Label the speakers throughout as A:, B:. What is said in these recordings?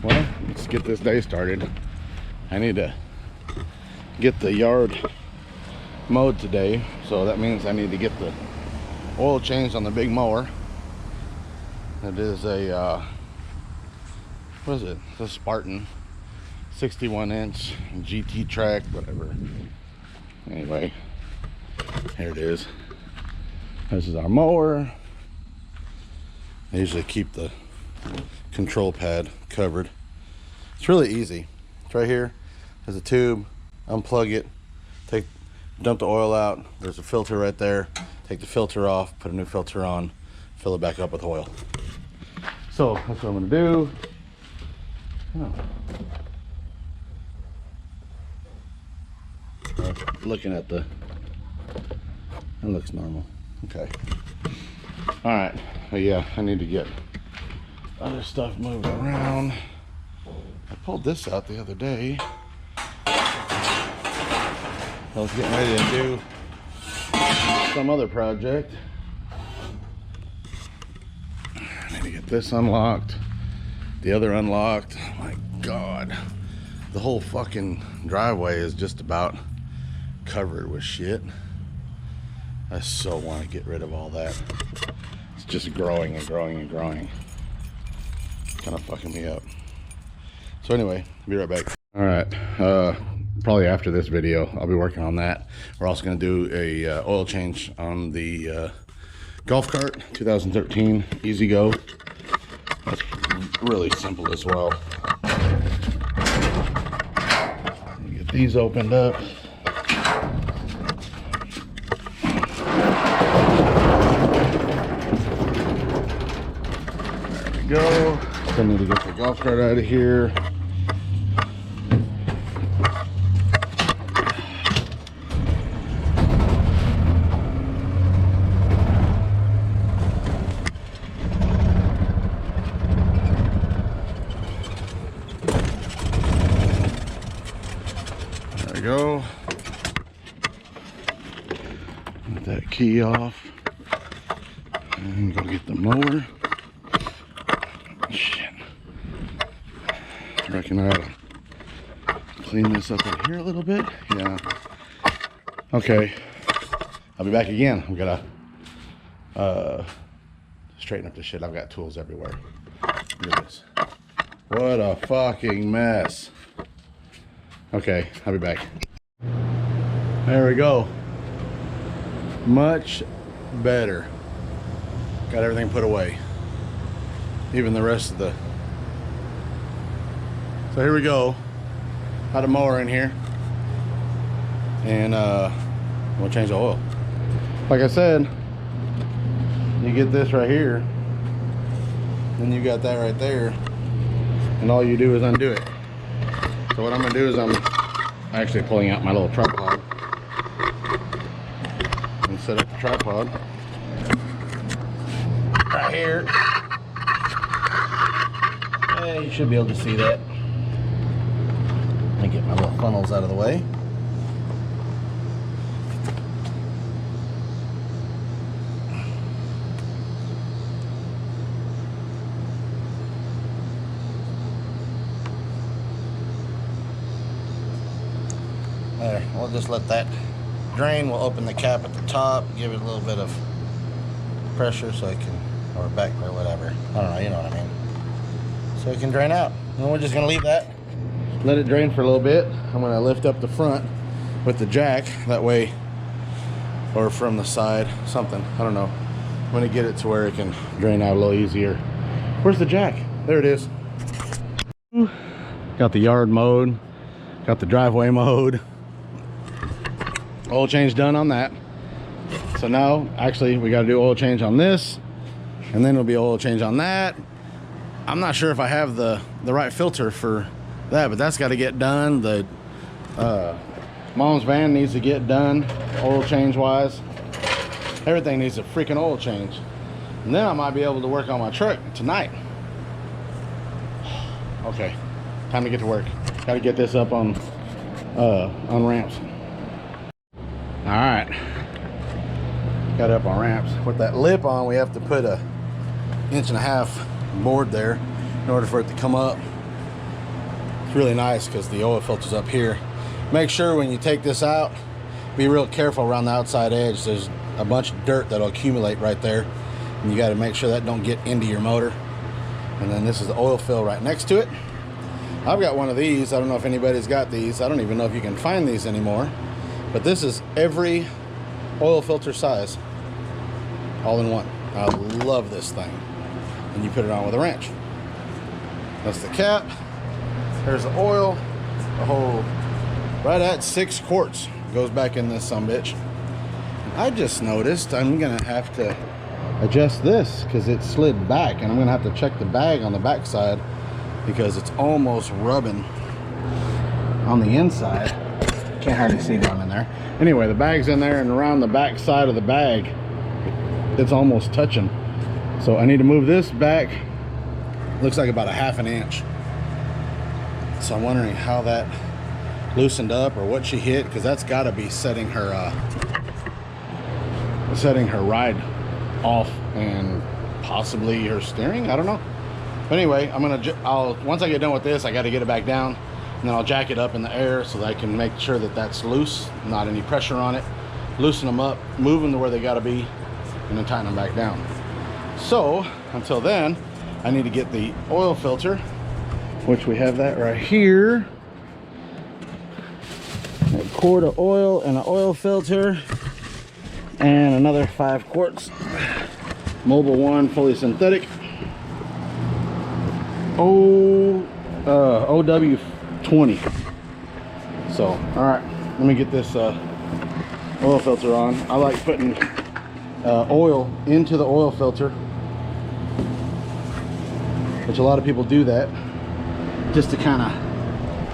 A: Well, let's get this day started. I need to get the yard mowed today, so that means I need to get the oil changed on the big mower. It is a what is it? It's a Spartan 61-inch GT track, whatever. Anyway, here it is. This is our mower. I usually keep the control pad covered. It's really easy. It's right here. There's a tube. Unplug it. Dump the oil out. There's a filter right there. Take the filter off. Put a new filter on. Fill it back up with oil. So that's what I'm gonna do. Looking at the, that looks normal. Okay. All right. But yeah, I need to get other stuff moved around. I pulled this out the other day. I was getting ready to do some other project. I need to get this unlocked, the other unlocked. Oh my God, the whole fucking driveway is just about covered with shit. I so want to get rid of all that. It's just growing and growing and growing. Kind of fucking me up. So anyway, I'll be right back. All right, probably after this video, I'll be working on that. We're also going to do a oil change on the golf cart, 2013 Ezgo. That's really simple as well. Get these opened up. There we go. I need to get the golf cart out of here. There we go. Get that key off. And go get the mower. Shit. I reckon I ought to clean this up in here a little bit. Yeah. Okay. I'll be back again. I'm gonna straighten up the shit. I've got tools everywhere. Look at this. What a fucking mess. Okay, I'll be back. There we go. Much better. Got everything put away. Even the rest of the... So here we go. Had a mower in here. And we'll change the oil. Like I said, you get this right here. Then you got that right there. And all you do is undo it. So what I'm gonna do is I'm actually pulling out my little tripod. And set up the tripod. Right here. Yeah, you should be able to see that. Let me get my little funnels out of the way. There, we'll just let that drain. We'll open the cap at the top, give it a little bit of pressure so it can, or back or whatever. I don't know, you know what I mean. So it can drain out. And we're just gonna leave that, let it drain for a little bit. I'm gonna lift up the front with the jack, that way, or from the side, something, I don't know. I'm gonna get it to where it can drain out a little easier. Where's the jack? There it is. Got the yard mowed, got the driveway mowed. Oil change done on that. So now, actually, we got to do oil change on this, and then it'll be oil change on that. I'm not sure if I have the right filter for that, but that's got to get done. The mom's van needs to get done, oil change wise. Everything needs a freaking oil change. And then I might be able to work on my truck tonight. Okay, time to get to work. Got to get this up on ramps. All right, got it up on ramps. With that lip on, we have to put a 1.5 inch board there in order for it to come up. It's really nice because the oil filter's up here. Make sure when you take this out, be real careful around the outside edge. There's a bunch of dirt that'll accumulate right there, and you got to make sure that don't get into your motor. And then this is the oil fill right next to it. I've got one of these. I don't know if anybody's got these. I don't even know if you can find these anymore, but this is every oil filter size all in one. I love this thing. And you put it on with a wrench. That's the cap. There's the oil. The whole, right at 6 quarts goes back in this sumbitch. I just noticed I'm gonna have to adjust this because it slid back, and I'm gonna have to check the bag on the back side because it's almost rubbing on the inside. Can't hardly see down in there. Anyway, the bag's in there, and around the back side of the bag it's almost touching. So I need to move this back. Looks like about a ½ inch. So I'm wondering how that loosened up or what she hit, because that's got to be setting her ride off and possibly her steering. I don't know. But anyway, once I get done with this, I got to get it back down, and then I'll jack it up in the air so that I can make sure that that's loose, not any pressure on it. Loosen them up, move them to where they got to be, and then tighten them back down. So until then, I need to get the oil filter, which we have that right here. A quart of oil and an oil filter, and another 5 quarts. Mobile One, fully synthetic. OW20. So, all right, let me get this oil filter on. I like putting oil into the oil filter, which a lot of people do that just to kind of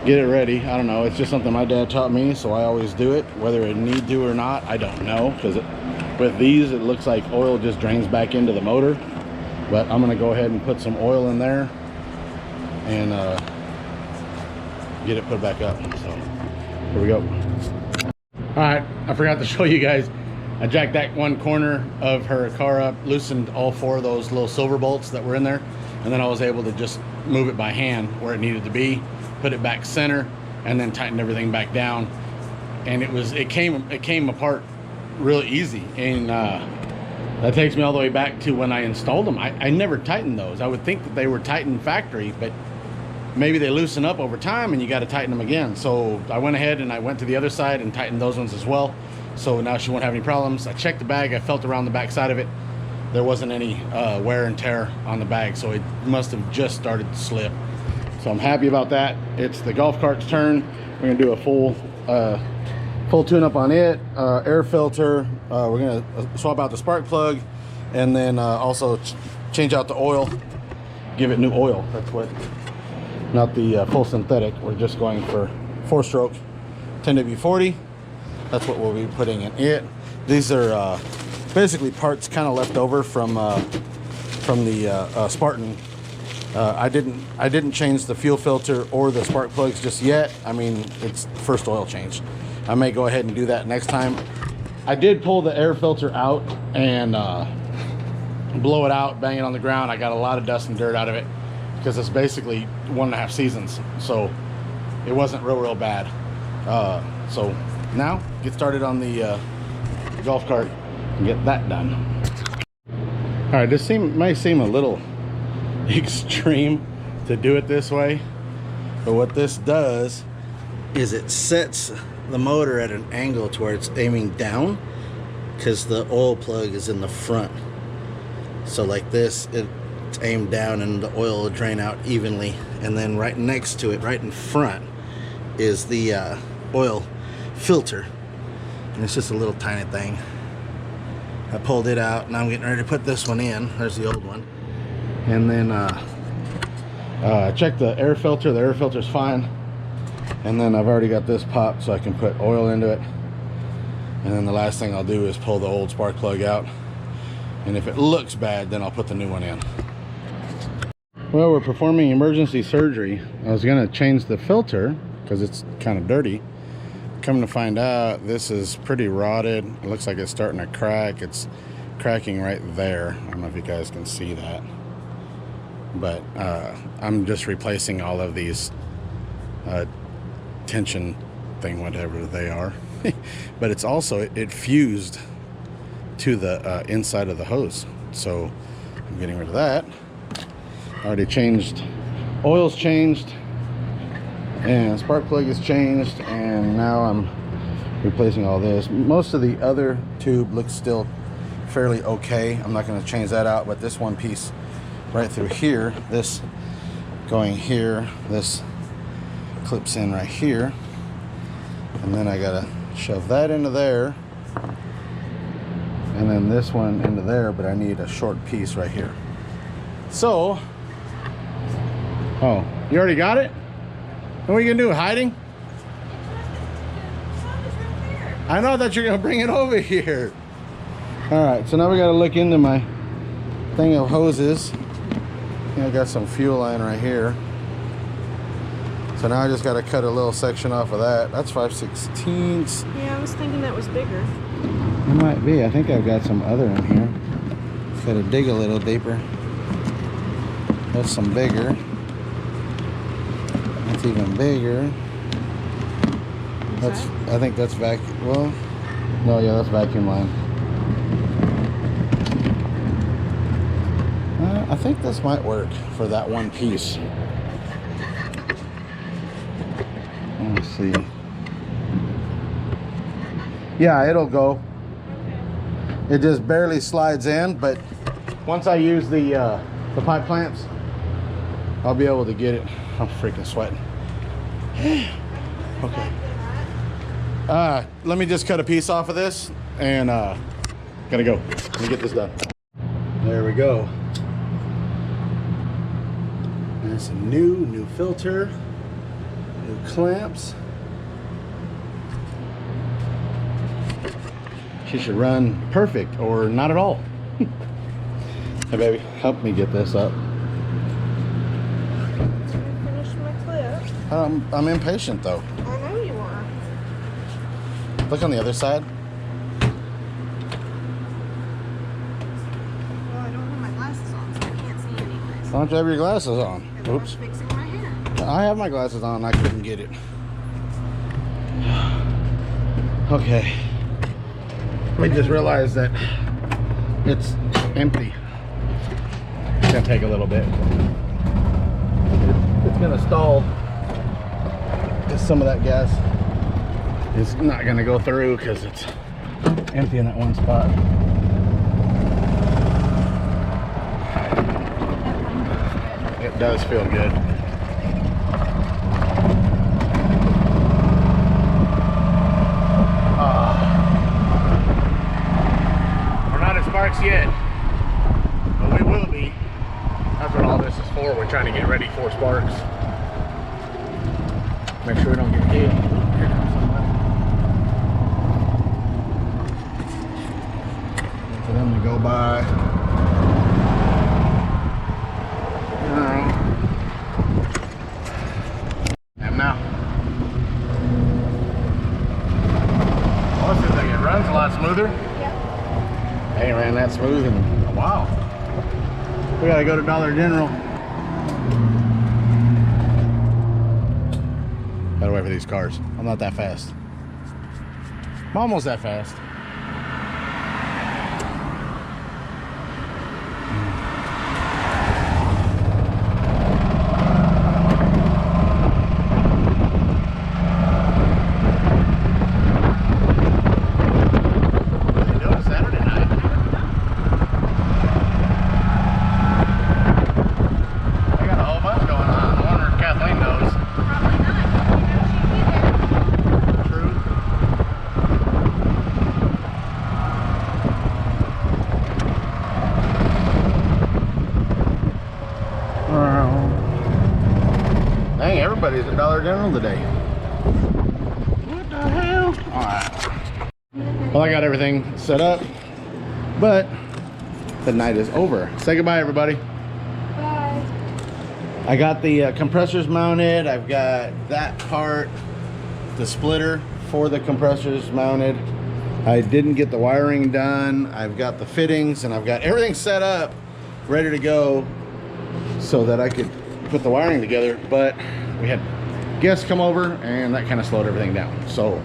A: get it ready. I don't know, it's just something my dad taught me, so I always do it. Whether it need to or not, I don't know, because with these it looks like oil just drains back into the motor. But I'm gonna go ahead and put some oil in there and get it put back up. So here we go. All right, I forgot to show you guys, I jacked that one corner of her car up, loosened all 4 of those little silver bolts that were in there, and then I was able to just move it by hand where it needed to be, put it back center, and then tightened everything back down. And it came apart really easy. And that takes me all the way back to when I installed them. I never tightened those. I would think that they were tightened factory, but maybe they loosen up over time and you got to tighten them again. So I went ahead and I went to the other side and tightened those ones as well. So now she won't have any problems. I checked the bag, I felt around the back side of it. There wasn't any wear and tear on the bag, so it must have just started to slip. So I'm happy about that. It's the golf cart's turn. We're gonna do a full tune-up on it, air filter. We're gonna swap out the spark plug, and then also change out the oil, give it new oil. That's what, not the full synthetic. We're just going for 4-stroke 10W40. That's what we'll be putting in it. These are basically parts kind of left over from the Spartan. I didn't change the fuel filter or the spark plugs just yet. I mean, it's first oil change. I may go ahead and do that next time. I did pull the air filter out and blow it out, bang it on the ground. I got a lot of dust and dirt out of it because it's basically 1.5 seasons, so it wasn't real bad. So now get started on the golf cart and get that done. All right, this may seem a little extreme to do it this way, but what this does is it sets the motor at an angle to where it's aiming down, because the oil plug is in the front. So like this, it's aimed down and the oil will drain out evenly, and then right next to it, right in front, is the oil filter, and it's just a little tiny thing. I pulled it out, now I'm getting ready to put this one in. There's the old one. And then check the air filter. The air filter's fine. And then I've already got this popped so I can put oil into it. And then the last thing I'll do is pull the old spark plug out. And if it looks bad, then I'll put the new one in. Well, we're performing emergency surgery. I was gonna change the filter because it's kind of dirty. Come to find out, this is pretty rotted. It looks like it's starting to crack. It's cracking right there. I don't know if you guys can see that. But I'm just replacing all of these tension thing, whatever they are. But it's also, it fused to the inside of the hose. So I'm getting rid of that. Already changed, oil's changed, and spark plug is changed, and now I'm replacing all this. Most of the other tube looks still fairly okay. I'm not going to change that out, but this one piece right through here, this going here, this clips in right here, and then I gotta shove that into there, and then this one into there, but I need a short piece right here. So, oh, you already got it? What are you gonna do, hiding? I know that you're gonna bring it over here. All right, so now we gotta look into my thing of hoses. I got some fuel line right here. So now I just gotta cut a little section off of that. That's 5/16.
B: Yeah, I was thinking that was bigger.
A: It might be. I think I've got some other in here. Just gotta dig a little deeper. That's some bigger. That's even bigger. That's, I think that's vacuum. Well, no, yeah, that's vacuum line. I think this might work for that one piece. Let's see. Yeah, it'll go. It just barely slides in, but once I use the pipe clamps, I'll be able to get it. I'm freaking sweating. Okay. Let me just cut a piece off of this, and gotta go. Let me get this done. There we go. There's some new filter, new clamps. She should run perfect or not at all. Hey baby, help me get this up.
B: Finish my clip.
A: I'm impatient though.
B: I know you are.
A: Look on the other side.
B: Well, I don't have my glasses on, so I can't see anyways.
A: Why don't you have your glasses on?
B: And I was
A: Oops.
B: fixing my hair.
A: I have my glasses on, I couldn't get it. Okay. We just realized that it's empty. It's gonna take a little bit. It's gonna stall. Just some of that gas is not gonna go through because it's empty in that one spot. It does feel good. We're not at Sparks yet, but we will be. That's what all this is for. We're trying to get ready for Sparks. Make sure we don't get hit. Here comes somebody. For them to go by. And now. Well, this thing, it runs a lot smoother.
B: Yeah.
A: Ain't ran that smooth in a while. We gotta go to Dollar General. Gotta wait for these cars. I'm not that fast. I'm almost that fast. Dang, everybody's at Dollar General today. What the hell? Alright. Well, I got everything set up, but the night is over. Say goodbye, everybody.
B: Bye.
A: I got the compressors mounted. I've got that part, the splitter for the compressors mounted. I didn't get the wiring done. I've got the fittings, and I've got everything set up, ready to go, so that I could put the wiring together. But we had guests come over, and that kind of slowed everything down. So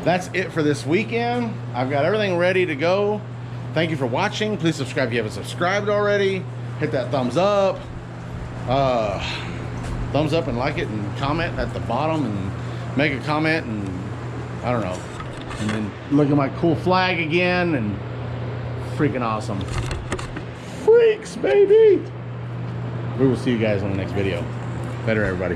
A: that's it for this weekend. I've got everything ready to go. Thank you for watching. Please subscribe if you haven't subscribed already. Hit that thumbs up. Thumbs up and like it, and comment at the bottom and make a comment, and I don't know. And then look at my cool flag again, and freaking awesome. Freaks, baby. We will see you guys on the next video. Later, everybody.